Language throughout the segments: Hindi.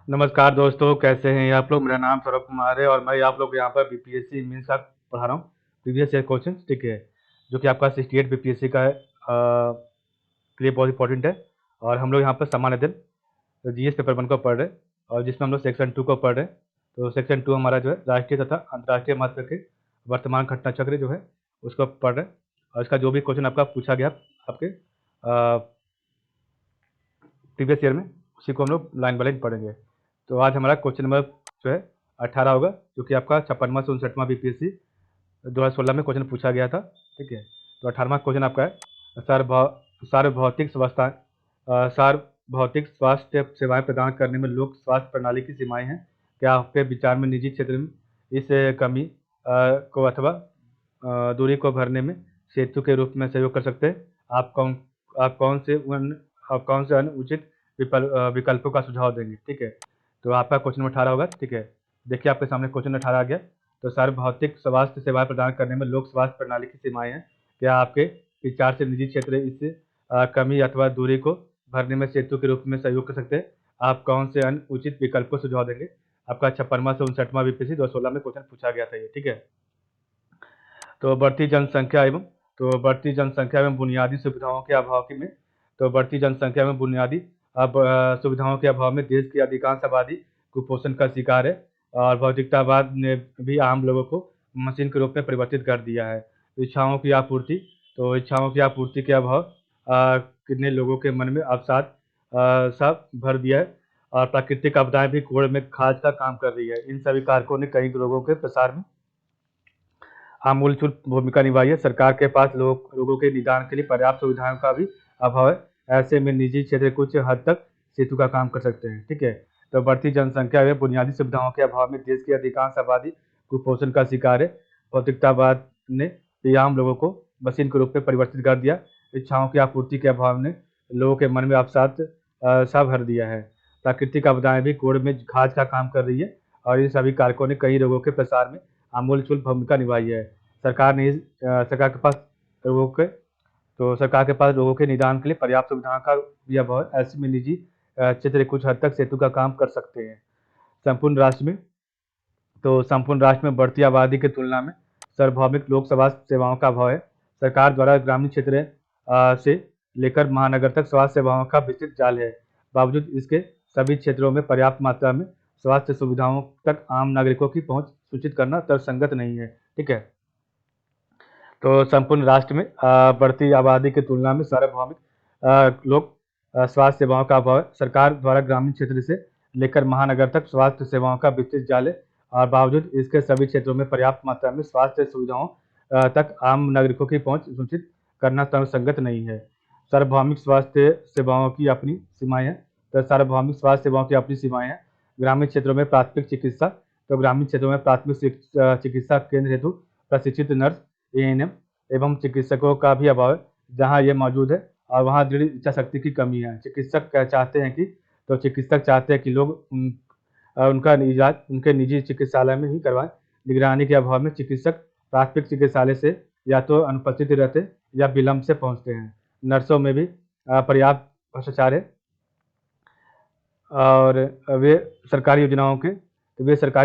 नमस्कार दोस्तों, कैसे हैं आप लोग। मेरा नाम सौरभ कुमार है और मैं आप लोग यहाँ पर बीपीएससी मेंस का पढ़ा रहा हूँ। प्रीवियस ईयर क्वेश्चन ठीक है, जो कि आपका 68 बीपीएससी का है, के लिए बहुत इंपॉर्टेंट है। और हम लोग यहाँ पर सामान्य अध्ययन जीएस पेपर 1 को पढ़ रहे हैं और जिसमें हम लोग सेक्शन 2 को पढ़ रहे हैं। तो सेक्शन 2 हमारा जो है राष्ट्रीय तथा अंतर्राष्ट्रीय महत्व के वर्तमान घटना चक्र जो है उसको पढ़ रहे हैं। और इसका जो भी क्वेश्चन आपका पूछा गया आपके प्रीवियस ईयर में, उसी को हम लोग लाइन बाय लाइन पढ़ेंगे। तो आज हमारा क्वेश्चन नंबर जो है 18 होगा, जो कि आपका 56वां से 59वां बीपीएससी 2016 में क्वेश्चन पूछा गया था। ठीक है, तो 18वां क्वेश्चन आपका है सार्वभौतिक व्यवस्था सार्वभौतिक स्वास्थ्य सेवाएं प्रदान करने में लोक स्वास्थ्य प्रणाली की सीमाएं हैं। क्या आपके विचार में निजी क्षेत्र में इस कमी को अथवा दूरी को भरने में सेतु के रूप में सहयोग कर सकते हैं? आप कौन से अनुचित विकल्पों का सुझाव देंगे? ठीक है, तो आपका क्वेश्चन नंबर 18 होगा। ठीक है, देखिए आपके सामने क्वेश्चन 18 आ गया। तो सार्वभौतिक स्वास्थ्य सेवाएं प्रदान करने में लोक स्वास्थ्य प्रणाली की सीमाएं हैं। क्या आपके विचार से निजी क्षेत्र इस कमी अथवा दूरी को भरने में सेतु के रूप में सहयोग कर सकते हैं? आप कौन से अन्य उचित विकल्प को सुझाव देंगे? आपका 56वां से 59वां बीपीएससी 2016 में क्वेश्चन पूछा गया था ये। ठीक है, तो बढ़ती जनसंख्या एवं बुनियादी सुविधाओं के अभाव में तो बढ़ती जनसंख्या एवं बुनियादी सुविधाओं के अभाव में देश की अधिकांश आबादी कुपोषण का शिकार है। और भौतिकतावाद ने भी आम लोगों को मशीन के रूप में परिवर्तित कर दिया है। इच्छाओं की आपूर्ति के अभाव कितने लोगों के मन में अवसाद सा भर दिया है। और प्राकृतिक आपदाएं भी कोड़ में खाद का काम कर रही है। इन सभी कारकों ने कई रोगों के प्रसार में आमूलचूल भूमिका निभाई है। सरकार के पास लोगों के निदान के लिए पर्याप्त सुविधाओं का भी अभाव है। ऐसे में निजी क्षेत्र कुछ हद तक सेतु का काम कर सकते हैं। ठीक है, तो बढ़ती जनसंख्या व बुनियादी सुविधाओं के अभाव में देश की अधिकांश आबादी कुपोषण का शिकार है। भौतिकतावाद ने भी आम लोगों को मशीन के रूप में परिवर्तित कर दिया। इच्छाओं की आपूर्ति के अभाव ने लोगों के मन में अवसाद सा भर दिया है। प्राकृतिक आपदाएं भी कोड़ में खाद का काम कर रही है। और इन सभी कारकों ने कई रोगों के प्रसार में आमूलचूल भूमिका निभाई है। सरकार के पास लोगों के निदान के लिए पर्याप्त सुविधाओं का भी अभाव है। ऐसे में निजी क्षेत्र कुछ हद तक सेतु का काम कर सकते हैं। संपूर्ण राष्ट्र में बढ़ती आबादी की तुलना में सार्वभौमिक लोक स्वास्थ्य सेवाओं का अभाव है। सरकार द्वारा ग्रामीण क्षेत्र से लेकर महानगर तक स्वास्थ्य सेवाओं का विस्तृत जाल है। बावजूद इसके सभी क्षेत्रों में पर्याप्त मात्रा में स्वास्थ्य सुविधाओं तक आम नागरिकों की पहुंच सुनिश्चित करना तर्कसंगत नहीं है। ठीक है, तो संपूर्ण राष्ट्र में बढ़ती आबादी की तुलना में सार्वभौमिक लोक स्वास्थ्य सेवाओं का अभाव है। सरकार द्वारा ग्रामीण क्षेत्र से लेकर महानगर तक स्वास्थ्य सेवाओं का विस्तृत जाल है। और बावजूद इसके सभी क्षेत्रों में पर्याप्त मात्रा में स्वास्थ्य सुविधाओं तक आम नागरिकों की पहुंच सुनिश्चित करना तर्कसंगत नहीं है। सार्वभौमिक स्वास्थ्य सेवाओं की अपनी सीमाएं हैं। तो सार्वभौमिक स्वास्थ्य सेवाओं की अपनी सीमाएं हैं। ग्रामीण क्षेत्रों में प्राथमिक चिकित्सा चिकित्सा केंद्र हेतु प्रशिक्षित नर्स, एएनएम एवं चिकित्सकों का भी अभाव है। जहां ये मौजूद है और वहां दृढ़ इच्छा शक्ति की कमी है। चिकित्सक चाहते हैं कि लोग उनका इलाज उनके निजी चिकित्सालय में ही करवाएं। निगरानी के अभाव में चिकित्सक प्राथमिक चिकित्सालय से या तो अनुपस्थित रहते या विलंब से पहुंचते हैं। नर्सों में भी पर्याप्त भ्रष्टाचार है और वे सरकारी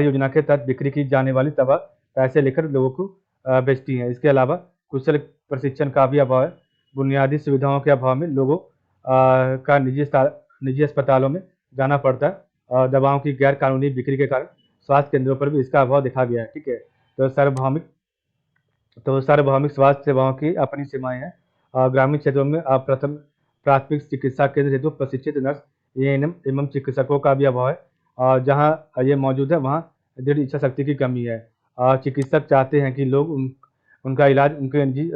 योजना के तहत बिक्री की जाने वाली दवा पैसे लेकर लोगों को बेचती हैं। इसके अलावा कुशल प्रशिक्षण का भी अभाव है। बुनियादी सुविधाओं के अभाव में लोगों का निजी अस्पतालों में जाना पड़ता है और दवाओं की गैर कानूनी बिक्री के कारण स्वास्थ्य केंद्रों पर भी इसका अभाव देखा गया है। ठीक है, तो सार्वभौमिक स्वास्थ्य सेवाओं की अपनी सीमाएं हैं। ग्रामीण क्षेत्रों में प्राथमिक चिकित्सा केंद्र हेतु प्रशिक्षित नर्स, एएनएम एवं चिकित्सकों का भी अभाव है। और जहां ये मौजूद है वहां दृढ़ इच्छा शक्ति की कमी है। और चिकित्सक चाहते हैं कि लोग उनका इलाज उनके निजी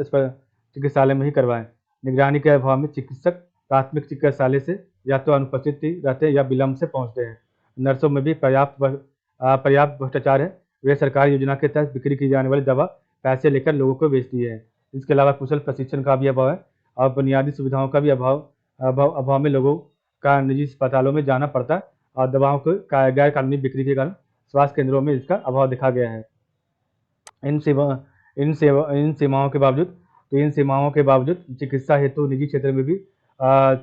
चिकित्सालय में ही करवाएं। निगरानी के अभाव में चिकित्सक प्राथमिक चिकित्सालय से या तो अनुपस्थित रहते हैं या विलंब से पहुंचते हैं। नर्सों में भी पर्याप्त भ्रष्टाचार है। वे सरकारी योजना के तहत बिक्री की जाने वाली दवा पैसे लेकर लोगों को बेचती है। इसके अलावा कुशल प्रशिक्षण का भी अभाव है और बुनियादी सुविधाओं का भी अभाव में लोगों का निजी अस्पतालों में जाना पड़ता है और दवाओं को गैर कानूनी बिक्री के कारण स्वास्थ्य केंद्रों में इसका अभाव देखा गया है। इन सीमाओं के बावजूद चिकित्सा हेतु निजी क्षेत्र में भी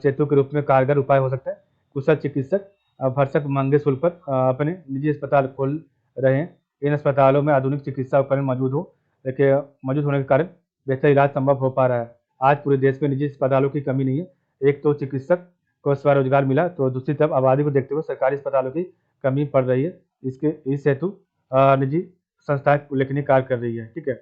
सेतु के रूप में कारगर उपाय हो सकता है। कुशल चिकित्सक भरसक महंगे शुल्क पर अपने निजी अस्पताल खोल रहे हैं। इन अस्पतालों में आधुनिक चिकित्सा उपकरण मौजूद होने के कारण बेहतर इलाज संभव हो पा रहा है। आज पूरे देश में निजी अस्पतालों की कमी नहीं है। एक तो चिकित्सक को स्वरोजगार मिला, तो दूसरी तरफ आबादी को देखते हुए सरकारी अस्पतालों की कमी पड़ रही है। इस हेतु निजी संस्थाएं उल्लेखनीय कार्य कर रही है। ठीक है,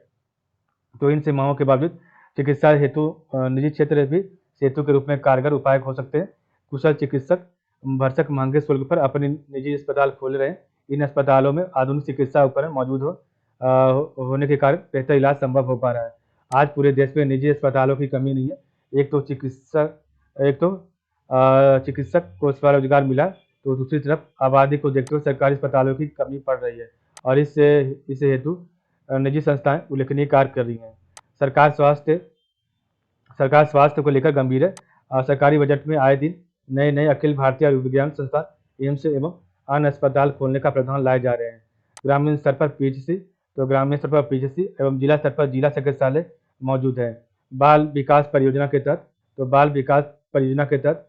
तो इन सीमाओं के बावजूद चिकित्सा हेतु निजी क्षेत्र भी सेतु के रूप में कारगर उपाय हो सकते हैं। कुशल चिकित्सक भरसक महंगे शुल्क पर अपने निजी अस्पताल खोल रहे हैं। इन अस्पतालों में आधुनिक चिकित्सा उपकरण मौजूद होने के कारण बेहतर इलाज संभव हो पा रहा है। आज पूरे देश में निजी अस्पतालों की कमी नहीं है। एक तो चिकित्सक को स्वरोजगार मिला, तो दूसरी तरफ आबादी को देखते हुए सरकारी अस्पतालों की कमी पड़ रही है और इस हेतु निजी संस्थाएं उल्लेखनीय कार्य कर रही हैं। सरकार स्वास्थ्य को लेकर गंभीर है। सरकारी बजट में आए दिन नए अखिल भारतीय आयुर्विज्ञान संस्थान एम्स एवं अन्य अस्पताल खोलने का प्रावधान लाए जा रहे हैं। ग्रामीण स्तर पर पीएचसी एवं जिला स्तर पर जिला चिकित्सालय मौजूद है। बाल विकास परियोजना के तहत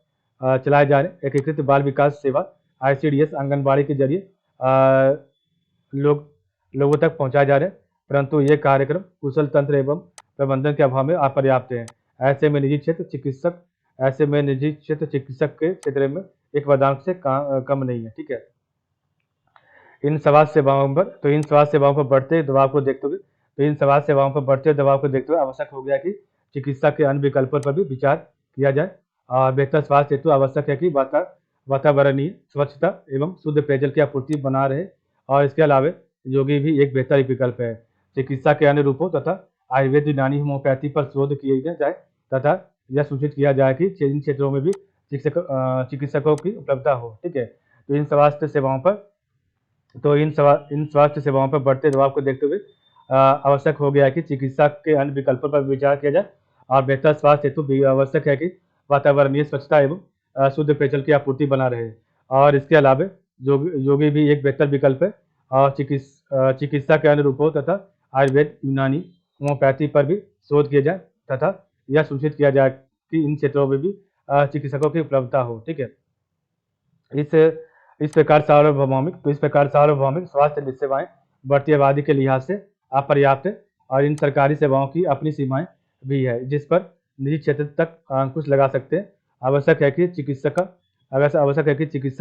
चलाए जा रहे एकीकृत बाल विकास सेवा ICDS आंगनबाड़ी के जरिए लोगों तक पहुंचाए जा रहे हैं, परंतु ये कार्यक्रम कुशल तंत्र एवं प्रबंधन के अभाव में अपर्याप्त है। ऐसे में निजी क्षेत्र चिकित्सक के क्षेत्र में एक वरदान से कम नहीं है। ठीक है, इन स्वास्थ्य सेवाओं पर बढ़ते दबाव को देखते हुए आवश्यक हो गया कि चिकित्सा के अन्य विकल्पों पर भी विचार किया जाए। बेहतर स्वास्थ्य हेतु आवश्यक है कि वातावरणीय स्वच्छता एवं शुद्ध पेयजल की आपूर्ति बना रहे और इसके अलावा योगी भी एक बेहतर विकल्प है। चिकित्सा के अन्य रूपों तथा आयुर्वेद, यूनानी, होम्योपैथी पर शोध किया जाए तथा यह सूचित किया जाए कि इन क्षेत्रों में भी चिकित्सकों की उपलब्धता हो। ठीक है, तो इन स्वास्थ्य सेवाओं पर बढ़ते दबाव को देखते हुए आवश्यक हो गया है कि चिकित्सा के अन्य विकल्पों पर विचार किया जाए और बेहतर स्वास्थ्य हेतु भी आवश्यक है कि वातावरणीय स्वच्छता एवं शुद्ध पेयजल की आपूर्ति बना रहे और इसके अलावा योगी भी एक बेहतर विकल्प है और चिकित्सा के अन्य रूपों तथा आयुर्वेद, यूनानी, होम्योपैथी पर भी शोध किया जाए तथा यह सुनिश्चित किया जाए कि इन क्षेत्रों में भी चिकित्सकों की उपलब्धता हो। ठीक है, इस प्रकार सार्वभौमिक स्वास्थ्य सेवाएं बढ़ती आबादी के लिहाज से अपर्याप्त है और इन सरकारी सेवाओं की अपनी सीमाएं भी है, जिस पर निजी क्षेत्र तक अंकुश लगा सकते हैं। आवश्यक है कि चिकित्सा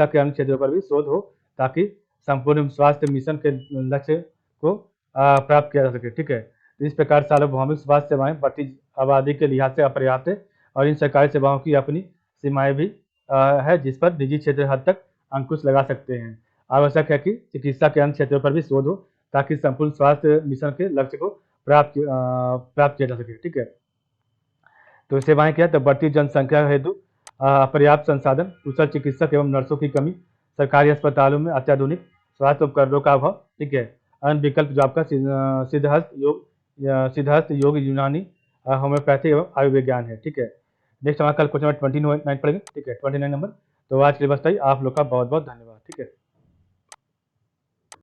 के अन्य क्षेत्रों पर भी शोध हो ताकि संपूर्ण स्वास्थ्य मिशन के लक्ष्य को प्राप्त किया जा सके। ठीक है, तो इस प्रकार सार्वभौमिक स्वास्थ्य सेवाएं बढ़ती आबादी के लिहाज से अपर्याप्त है और इन सरकारी सेवाओं की अपनी सीमाएं भी है, जिस पर निजी क्षेत्र हद तक अंकुश लगा सकते हैं। आवश्यक है कि चिकित्सा के अन्य क्षेत्रों पर भी शोध हो ताकि संपूर्ण स्वास्थ्य मिशन के लक्ष्य को प्राप्त किया जा सके। ठीक है, तो सेवाएं क्या है, तो बढ़ती जनसंख्या हेतु अपर्याप्त संसाधन, कुशल चिकित्सक एवं नर्सों की कमी, सरकारी अस्पतालों में अत्याधुनिक स्वास्थ्य उपकरणों का अभाव। ठीक है, अन्य विकल्प जो आपका सिद्धहस्त योग, यूनानी, होम्योपैथी एवं आयुर्विज्ञान है। ठीक है, नेक्स्ट हमारा कल क्वेश्चन नंबर 29 पढ़ेंगे। ठीक है, 29 नंबर। तो आज के लिए बस आप लोग का बहुत बहुत धन्यवाद। ठीक है।